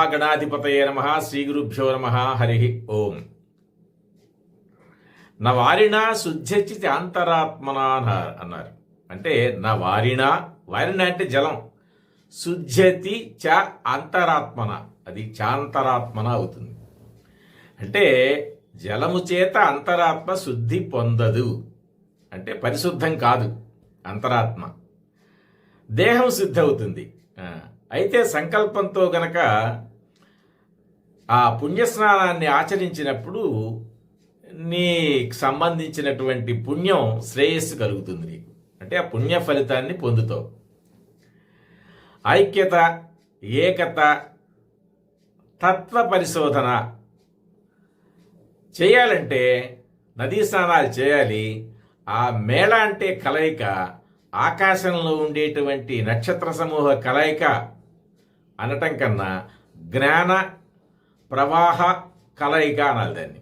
మహాగణాధిపతయే నమః. శ్రీగురుభ్యో నమః. హరి ఓం. నవారిణ శుద్ధ్యచి చాంతరాత్మన అన్నారు. అంటే నవారిణ, వారిణ అంటే జలం, శుద్ధ్యతి చ అంతరాత్మన, అది చాంతరాత్మన అవుతుంది. అంటే జలము చేత అంతరాత్మ శుద్ధి పొందదు, అంటే పరిశుద్ధం కాదు అంతరాత్మ. దేహం శుద్ధి అవుతుంది. అయితే సంకల్పంతో గనక ఆ పుణ్యస్నానాన్ని ఆచరించినప్పుడు నీకు సంబంధించినటువంటి పుణ్యం శ్రేయస్సు కలుగుతుంది నీకు. అంటే ఆ పుణ్య ఫలితాన్ని పొందుతావు. ఐక్యత, ఏకత, తత్వ పరిశోధన చేయాలంటే నదీ స్నానాలు చేయాలి. ఆ మేళ అంటే కలయిక, ఆకాశంలో ఉండేటువంటి నక్షత్ర సమూహ కలయిక అనటం కన్నా జ్ఞాన ప్రవాహ కలయిక అనాలి దాన్ని.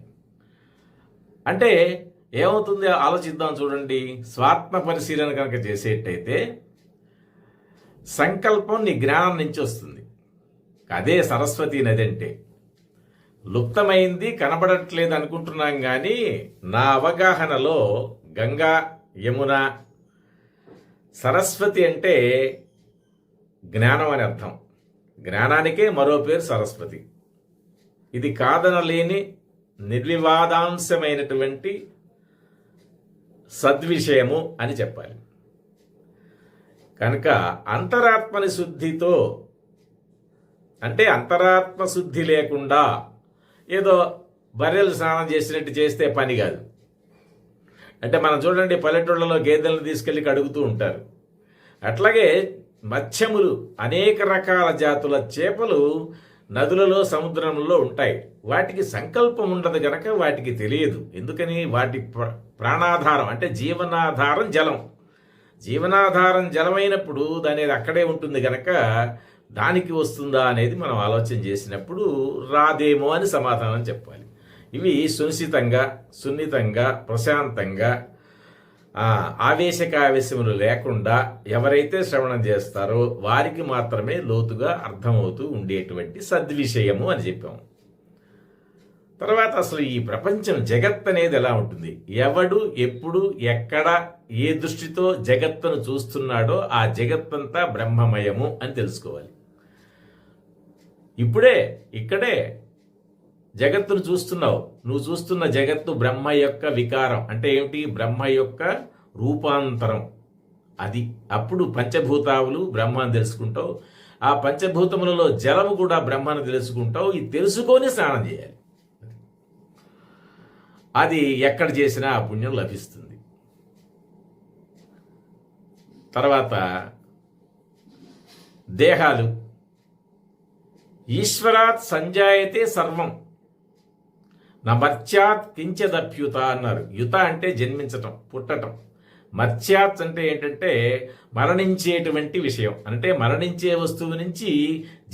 అంటే ఏమవుతుంది ఆలోచిద్దాం చూడండి. స్వాత్మ పరిశీలన కనుక చేసేటైతే సంకల్పం నీ జ్ఞానం నుంచి వస్తుంది. అదే సరస్వతి నది అంటే. లుప్తమైంది, కనబడట్లేదు అనుకుంటున్నాం కానీ నా అవగాహనలో గంగా, యమున, సరస్వతి అంటే జ్ఞానం అని అర్థం. జ్ఞానానికే మరో పేరు సరస్వతి. ఇది కాదనలేని నిర్వివాదాంశమైనటువంటి సద్విషయము అని చెప్పాలి. కనుక అంతరాత్మని శుద్ధితో, అంటే అంతరాత్మ శుద్ధి లేకుండా ఏదో బర్రెలు స్నానం చేసినట్టు చేస్తే పని కాదు. అంటే మనం చూడండి, పల్లెటూళ్ళలో గేదెలను తీసుకెళ్ళి కడుగుతూ ఉంటారు. అట్లాగే మత్స్యములు, అనేక రకాల జాతుల చేపలు నదులలో, సముద్రంలో ఉంటాయి. వాటికి సంకల్పం ఉండదు గనక వాటికి తెలియదు. ఎందుకని? వాటి ప్రాణాధారం అంటే జీవనాధారం జలం. జీవనాధారం జలమైనప్పుడు దాని అక్కడే ఉంటుంది గనక దానికి వస్తుందా అనేది మనం ఆలోచన చేసినప్పుడు రాదేమో అని సమాధానం చెప్పాలి. ఇవి సున్నితంగా, ప్రశాంతంగా, ఆవేశకావేశములు లేకుండా ఎవరైతే శ్రవణం చేస్తారో వారికి మాత్రమే లోతుగా అర్థమవుతూ ఉండేటువంటి సద్విషయము అని చెప్పాము. తర్వాత అసలు ఈ ప్రపంచం, జగత్ అనేది ఎలా ఉంటుంది? ఎవడు ఎప్పుడు ఎక్కడ ఏ దృష్టితో జగత్తును చూస్తున్నాడో ఆ జగత్తంతా బ్రహ్మమయము అని తెలుసుకోవాలి. ఇక్కడే జగత్తును చూస్తున్నావు. నువ్వు చూస్తున్న జగత్తు బ్రహ్మ యొక్క వికారం. అంటే ఏమిటి? బ్రహ్మ యొక్క రూపాంతరం. అది అప్పుడు పంచభూతాలు బ్రహ్మను తెలుసుకుంటావు. ఆ పంచభూతములలో జలము కూడా బ్రహ్మను తెలుసుకుంటావు. ఇది తెలుసుకొని స్నానం చేయాలి. అది ఎక్కడ చేసినా ఆ పుణ్యం లభిస్తుంది. తర్వాత దేహాలు. ఈశ్వరాత్ సంజాయతే సర్వం మర్త్యాత్ కించదప్యుత అన్నారు. యుత అంటే జన్మించటం, పుట్టటం. మర్త్యాత్ అంటే ఏంటంటే మరణించేటువంటి విషయం. అంటే మరణించే వస్తువు నుంచి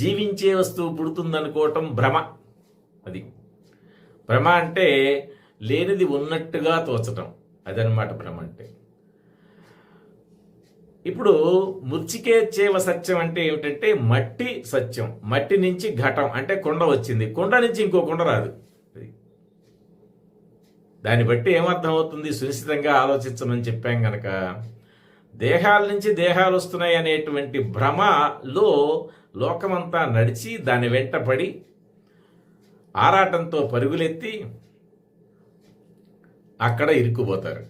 జీవించే వస్తువు పుడుతుందనుకోవటం భ్రమ. అది భ్రమ. అంటే లేనిది ఉన్నట్టుగా తోచటం, అదనమాట భ్రమ అంటే. ఇప్పుడు మృచ్చికేచ్చేవ సత్యం అంటే ఏమిటంటే మట్టి సత్యం. మట్టి నుంచి ఘటం అంటే కొండ వచ్చింది, కొండ నుంచి ఇంకో కొండ రాదు. దాన్ని బట్టి ఏమర్థం అవుతుంది? సునిశ్చితంగా ఆలోచించమని చెప్పాం గనక దేహాల నుంచి దేహాలు వస్తున్నాయి అనేటువంటి భ్రమలో లోకమంతా నడిచి దాని వెంటపడి ఆరాటంతో పరుగులెత్తి అక్కడ ఇరుక్కుపోతారు.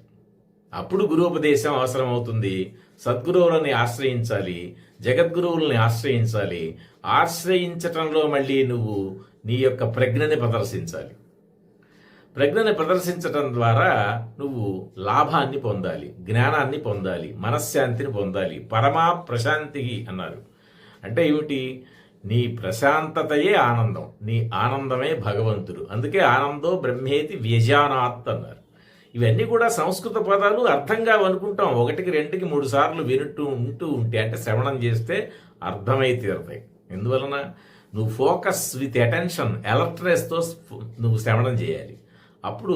అప్పుడు గురువుపదేశం అవసరం అవుతుంది. సద్గురువులని ఆశ్రయించాలి, జగద్గురువులని ఆశ్రయించాలి. ఆశ్రయించటంలో మళ్ళీ నువ్వు నీ యొక్క ప్రజ్ఞని ప్రదర్శించాలి. ప్రజ్ఞని ప్రదర్శించటం ద్వారా నువ్వు లాభాన్ని పొందాలి, జ్ఞానాన్ని పొందాలి, మనశ్శాంతిని పొందాలి. పరమా ప్రశాంతి అన్నారు. అంటే ఏమిటి? నీ ప్రశాంతతయే ఆనందం, నీ ఆనందమే భగవంతుడు. అందుకే ఆనందో బ్రహ్మేతి వ్యజానాత్ అన్నారు. ఇవన్నీ కూడా సంస్కృత పదాలు. అర్థంగా అనుకుంటాం, 1కి 2కి 3 సార్లు ఉంటూ ఉంటే, అంటే శ్రవణం చేస్తే అర్థమై తీరుతాయి. ఎందువలన? నువ్వు ఫోకస్ విత్ అటెన్షన్, అలర్ట్నెస్తో నువ్వు శ్రవణం చేయాలి. అప్పుడు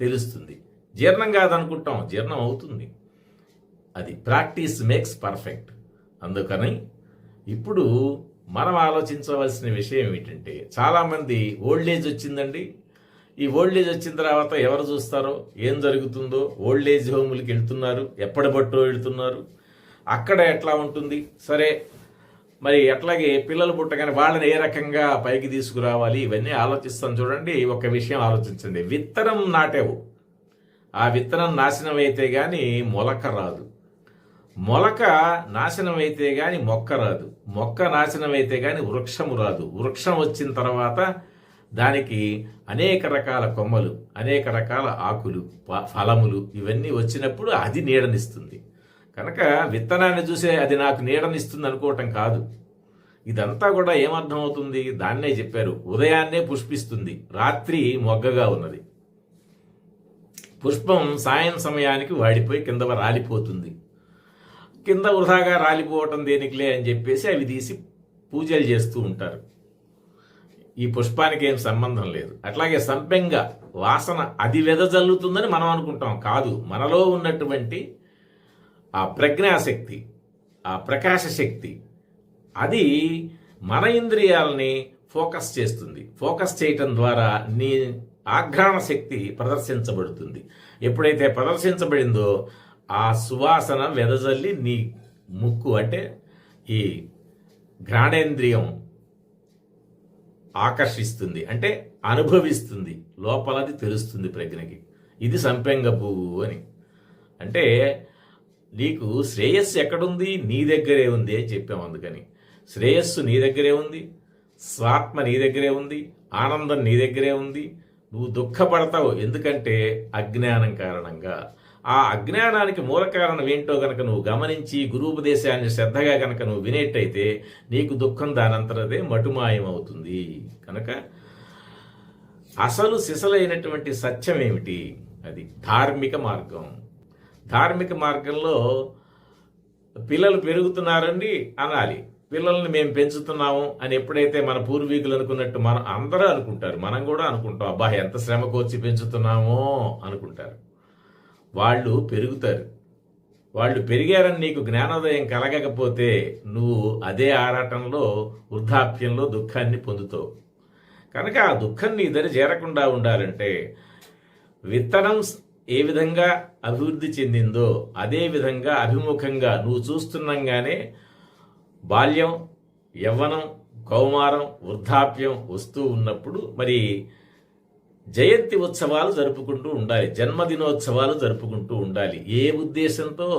తెలుస్తుంది. జీర్ణం కాదనుకుంటాం, జీర్ణం అవుతుంది. అది ప్రాక్టీస్ మేక్స్ పర్ఫెక్ట్. అందుకని ఇప్పుడు మనం ఆలోచించవలసిన విషయం ఏమిటంటే, చాలామంది ఓల్డ్ ఏజ్ వచ్చిందండి, ఈ ఓల్డ్ ఏజ్ వచ్చిన తర్వాత ఎవరు చూస్తారో, ఏం జరుగుతుందో, ఓల్డ్ ఏజ్ హోములకి వెళ్తున్నారు, ఎప్పటిబట్టో వెళ్తున్నారు, అక్కడ ఎట్లా ఉంటుంది, సరే మరి అట్లాగే పిల్లలు పుట్టగానే వాళ్ళని ఏ రకంగా పైకి తీసుకురావాలి, ఇవన్నీ ఆలోచిస్తాం. చూడండి, ఒక విషయం ఆలోచించండి. విత్తనం నాటావు, ఆ విత్తనం నాశనం అయితే గాని మొలక రాదు, మొలక నాశనం అయితే గాని మొక్క రాదు, మొక్క నాశనం అయితే గాని వృక్షము రాదు, వృక్షం వచ్చిన తర్వాత దానికి అనేక రకాల కొమ్మలు, అనేక రకాల ఆకులు, ఫలములు ఇవన్నీ వచ్చినప్పుడు అది నీడనిస్తుంది. కనుక విత్తనాన్ని చూసే అది నాకు నీడనిస్తుంది అనుకోవటం కాదు. ఇదంతా కూడా ఏమర్థమవుతుంది, దాన్నే చెప్పారు, ఉదయాన్నే పుష్పిస్తుంది, రాత్రి మొగ్గగా ఉన్నది. పుష్పం సాయం సమయానికి వాడిపోయి కింద రాలిపోతుంది. కింద వృధాగా రాలిపోవటం దేనికిలే అని చెప్పేసి అవి తీసి పూజలు చేస్తూ ఉంటారు. ఈ పుష్పానికి ఏం సంబంధం లేదు. అట్లాగే సంపెంగ వాసన అది వెదజల్లుతుందని మనం అనుకుంటాం, కాదు. మనలో ఉన్నటువంటి ఆ ప్రజ్ఞాశక్తి, ఆ ప్రకాశ శక్తి, అది మన ఇంద్రియాలని ఫోకస్ చేస్తుంది. ఫోకస్ చేయటం ద్వారా నీ ఆఘ్రాణ శక్తి ప్రదర్శించబడుతుంది. ఎప్పుడైతే ప్రదర్శించబడిందో ఆ సువాసన వెదజల్లి నీ ముక్కు అంటే ఈ ఘ్రాణేంద్రియం ఆకర్షిస్తుంది, అంటే అనుభవిస్తుంది, లోపలది తెలుస్తుంది ప్రజ్ఞకి. ఇది సంపెంగ పువ్వు అని. అంటే నీకు శ్రేయస్సు ఎక్కడుంది, నీ దగ్గరే ఉంది అని చెప్పాము. అందుకని శ్రేయస్సు నీ దగ్గరే ఉంది, స్వాత్మ నీ దగ్గరే ఉంది, ఆనందం నీ దగ్గరే ఉంది. నువ్వు దుఃఖపడతావు ఎందుకంటే అజ్ఞానం కారణంగా. ఆ అజ్ఞానానికి మూల కారణం ఏంటో గనక నువ్వు గమనించి గురూపదేశాన్ని శ్రద్ధగా గనక నువ్వు వినేట్టయితే నీకు దుఃఖం దానంతరదే మటుమాయం అవుతుంది. కనుక అసలు సిసలైనటువంటి సత్యం ఏమిటి, అది ధార్మిక మార్గం. ధార్మిక మార్గంలో పిల్లలు పెరుగుతున్నారండి అనాలి. పిల్లల్ని మేము పెంచుతున్నాము అని ఎప్పుడైతే మన పూర్వీకులు అనుకున్నట్టు మనం అందరూ అనుకుంటారు, మనం కూడా అనుకుంటాం, అబ్బా ఎంత శ్రమ కోర్చి పెంచుతున్నామో అనుకుంటారు. వాళ్ళు పెరుగుతారు. వాళ్ళు పెరిగారని నీకు జ్ఞానోదయం కలగకపోతే నువ్వు అదే ఆరాటంలో వృద్ధాప్యంలో దుఃఖాన్ని పొందుతావు. కనుక ఆ దుఃఖం నీ దరి చేరకుండా ఉండాలంటే విత్తనం ఏ విధంగా అభివృద్ధి చెందిందో అదే విధంగా అభిముఖంగా నువ్వు చూస్తుండగానే బాల్యం, యవ్వనం, కౌమారం, వృద్ధాప్యం వస్తూ ఉన్నప్పుడు మరి జయంతి ఉత్సవాలు జరుపుకుంటూ ఉండాలి, జన్మదినోత్సవాలు జరుపుకుంటూ ఉండాలి. ఏ ఉద్దేశంతో,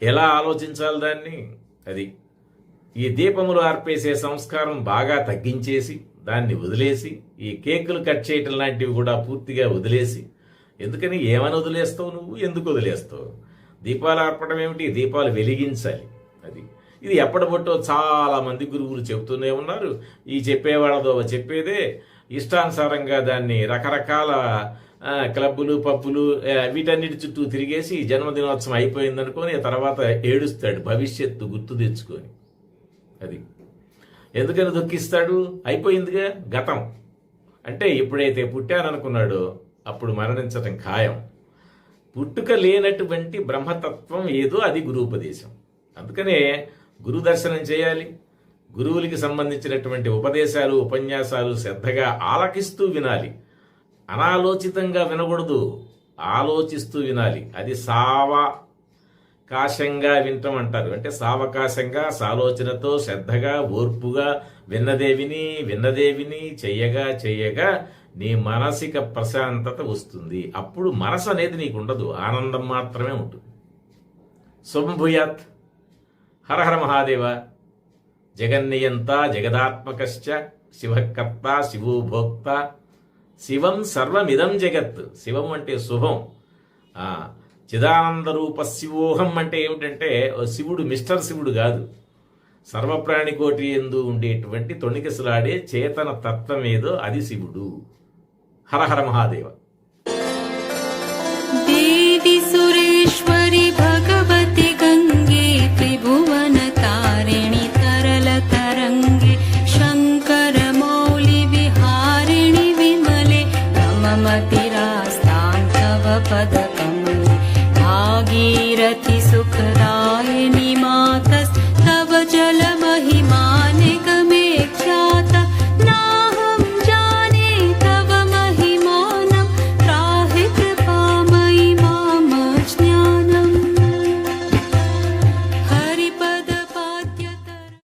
ఎలా ఆలోచించాలి దాన్ని, అది ఈ దీపములు ఆర్పేసే సంస్కారం బాగా తగ్గించేసి దాన్ని వదిలేసి, ఈ కేకులు కట్ చేయటం లాంటివి కూడా పూర్తిగా వదిలేసి, ఎందుకని ఏమని వదిలేస్తావు నువ్వు, ఎందుకు వదిలేస్తావు? దీపాలు ఆర్పడం ఏమిటి, దీపాలు వెలిగించాలి. అది ఇది ఎప్పటిబట్టో చాలా మంది గురువులు చెబుతూనే ఉన్నారు. ఈ చెప్పేవాళ్ళతో చెప్పేదే ఇష్టానుసారంగా దాన్ని రకరకాల క్లబ్బులు, పబ్బులు వీటన్నిటి చుట్టూ తిరిగేసి జన్మదినోత్సవం అయిపోయిందనుకొని తర్వాత ఏడుస్తాడు భవిష్యత్తు గుర్తు తెచ్చుకొని. అది ఎందుకని దుఃఖిస్తాడు, అయిపోయిందిగా గతం. అంటే ఎప్పుడైతే పుట్టాననుకున్నాడో అప్పుడు మరణించటం ఖాయం. పుట్టుక లేనటువంటి బ్రహ్మతత్వం ఏదో అది గురూపదేశం. అందుకనే గురు దర్శనం చేయాలి. గురువులకి సంబంధించినటువంటి ఉపదేశాలు, ఉపన్యాసాలు శ్రద్ధగా ఆలకిస్తూ వినాలి. అనాలోచితంగా వినకూడదు, ఆలోచిస్తూ వినాలి. అది సావకాశంగా వినటం అంటారు. అంటే సావకాశంగా, సాలోచనతో, శ్రద్ధగా, ఓర్పుగా విన్నదేవిని చెయ్యగా చెయ్యగా నీ మానసిక ప్రశాంతత వస్తుంది. అప్పుడు మనసు అనేది నీకు ఉండదు, ఆనందం మాత్రమే ఉంటుంది. శుభం భూయాత్. హర హర మహాదేవ. జగన్నియంత జగదాత్మకశ్చ శివకర్త శివో భోక్త శివం సర్వమిదం జగత్. శివం అంటే శుభం. చిదానంద రూప శివోహం అంటే ఏమిటంటే శివుడు మిస్టర్ శివుడు కాదు, సర్వప్రాణికోటి యందు ఉండేటువంటి తొణికిసలాడే చేతన తత్వం ఏదో అది శివుడు. హర హర మహాదేవ. దేవి సురేశ్వరి భగవతి గంగే త్రిభువన తారిణి తరల తరంగే శంకర మౌలి విహారిణి విమలే మమతిరాస్తాంతవ పద కమలే భాగీరథి సుఖదా